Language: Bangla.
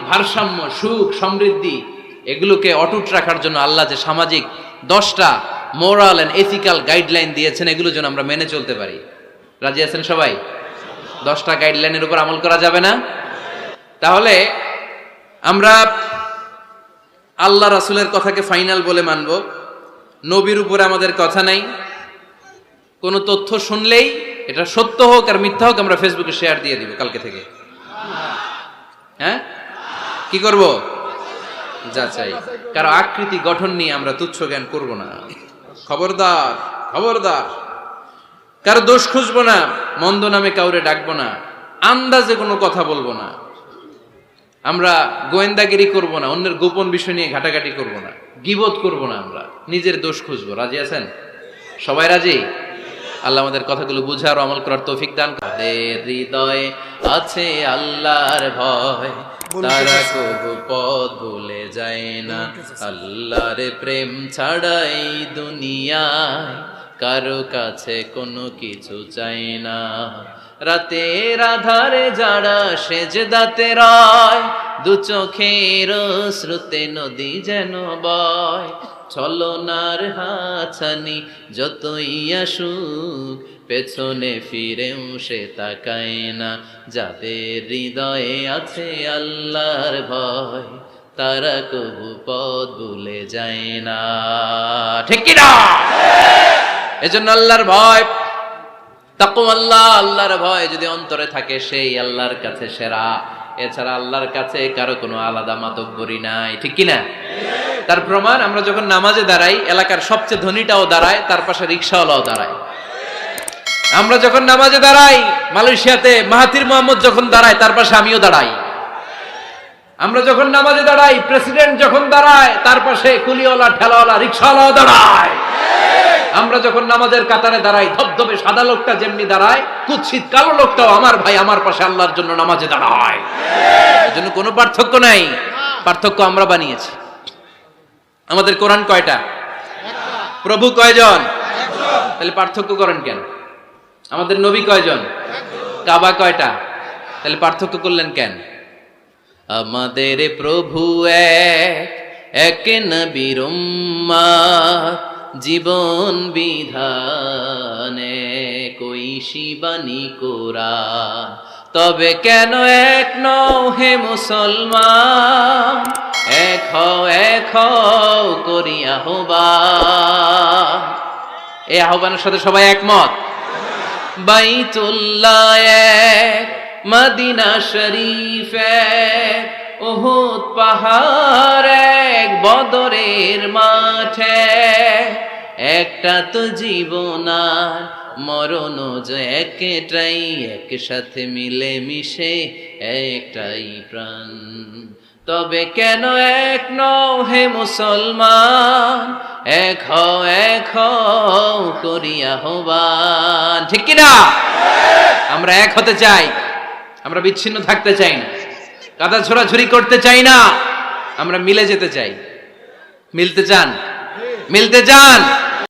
ভারসাম্য, সুখ, সমৃদ্ধি এগুলোকে অটুট রাখার জন্য আল্লাহ যে সামাজিক 10টা মোরাল এন্ড এথিক্যাল গাইডলাইন দিয়েছেন, এগুলো যেন আমরা মেনে চলতে পারি। রাজি আছেন সবাই? 10টা গাইডলাইনের উপর আমল করা যাবে না? তাহলে আমরা আল্লাহ রাসূলের কথাকে ফাইনাল বলে মানব। নবীর উপরে আমাদের কথা নাই। কোনো তথ্য শুনলেই এটা সত্য হোক আর মিথ্যা হোক আমরা ফেসবুকে শেয়ার দিয়ে দিব কালকে থেকে। হ্যাঁ, কি করব? যাচাই। কারো আকৃতি গঠন নিয়ে আমরা তুচ্ছ জ্ঞান করব না। খবরদার, খবরদার। কারো দোষ খুঁজবো না, মন্দ নামে কাউরে ডাকবো না, আন্দাজে কোনো কথা বলবো না, আমরা গোয়েন্দাগিরি করব না, অন্যের গোপন বিষয় নিয়ে ঘাটাঘাটি করব না, গীবত করব না, আমরা নিজের দোষ খুঁজবো। রাজি আছেন সবাই? রাজি? আল্লাহ আমাদের কথাগুলো বুঝার ও আমল করার তৌফিক দান করুন। হৃদয়ে আছে আল্লাহর ভয়, তারা কবু পথ ভুলে যায় না। আল্লাহর প্রেম ছাড়াই দুনিয়ায় কারো কাছে কোনো কিছু চাই না। রাতের আধারে যারা সেজদাতে রয়, দু চোখের শ্রুতে নদী যেন বয়। ছলনার হাছানি যতই আসুক, পেছনে ফিরেও সে তাকায় না। যাদের হৃদয়ে আছে আল্লাহর ভয়, তারা কবু পথ ভুলে যায় না। ঠিক কি না? এজন্য আল্লাহর ভয়, তাকওয়াল্লাহ, আল্লাহর ভয় যদি অন্তরে থাকে সেই আল্লাহর কাছে সেরা। এছাড়া আল্লাহর কাছে কারো কোনো আলাদা মাতব্বরি নাই। ঠিক কি না? তার প্রমাণ আমরা যখন নামাজে দাঁড়াই, এলাকার সবচেয়ে ধনীটাও দাঁড়ায়, তার পাশে রিকশাওয়ালাও দাঁড়ায়। আমরা যখন নামাজে দাঁড়াই, মালয়েশিয়াতে মাহাথির মোহাম্মদ যখন দাঁড়ায়, তার পাশে আমিও দাঁড়াই। আমরা যখন নামাজে দাঁড়াই, প্রেসিডেন্ট যখন দাঁড়ায়, তার পাশে কুলিওয়ালা, ঠেলাওয়ালা, রিকশাওয়ালাও দাঁড়ায়। আমরা যখন নামাজের কাতারে দাঁড়াই, ধবধবে সাদা লোকটা যেমনি দাঁড়ায়, কুৎসিত কালো লোকটাও আমার ভাই, আমার পাশে আল্লাহর জন্য নামাজে দাঁড়ায়। এজন্য কোনো পার্থক্য নাই, পার্থক্য আমরা বানিয়েছি। আমাদের কোরআন কয়টা? প্রভু কয়জন? তাহলে পার্থক্য করেন কেন? আমাদের নবী কয়জন? কাবা কয়টা? তাহলে পার্থক্য করলেন কেন? আমাদের প্রভু এক নবীর উম্মত, জীবন বিধানে কই শিবানী কোরআন। তবে কেন এক নও হে মুসলমান, এক হও করি আহ্বান। এই আহ্বানের সাথে সবাই একমত? বাইতুল্লাহ এক, মদিনা শরীফ এক, উহুদ পাহাড় এক, বদরের মাঠে। একটা তো জীবন আর মরণ যে একটাই, একসাথে মিলে মিশে একটাই প্রাণ। তবে কেন এক নও হে মুসলমান, এক হও করি আহ্বান। ঠিক কিনা? আমরা এক হতে চাই, আমরা বিচ্ছিন্ন থাকতে চাই না, কাদা ছোড়াছুরি করতে চাই না, আমরা মিলে যেতে চাই। মিলতে চান? মিলতে চান?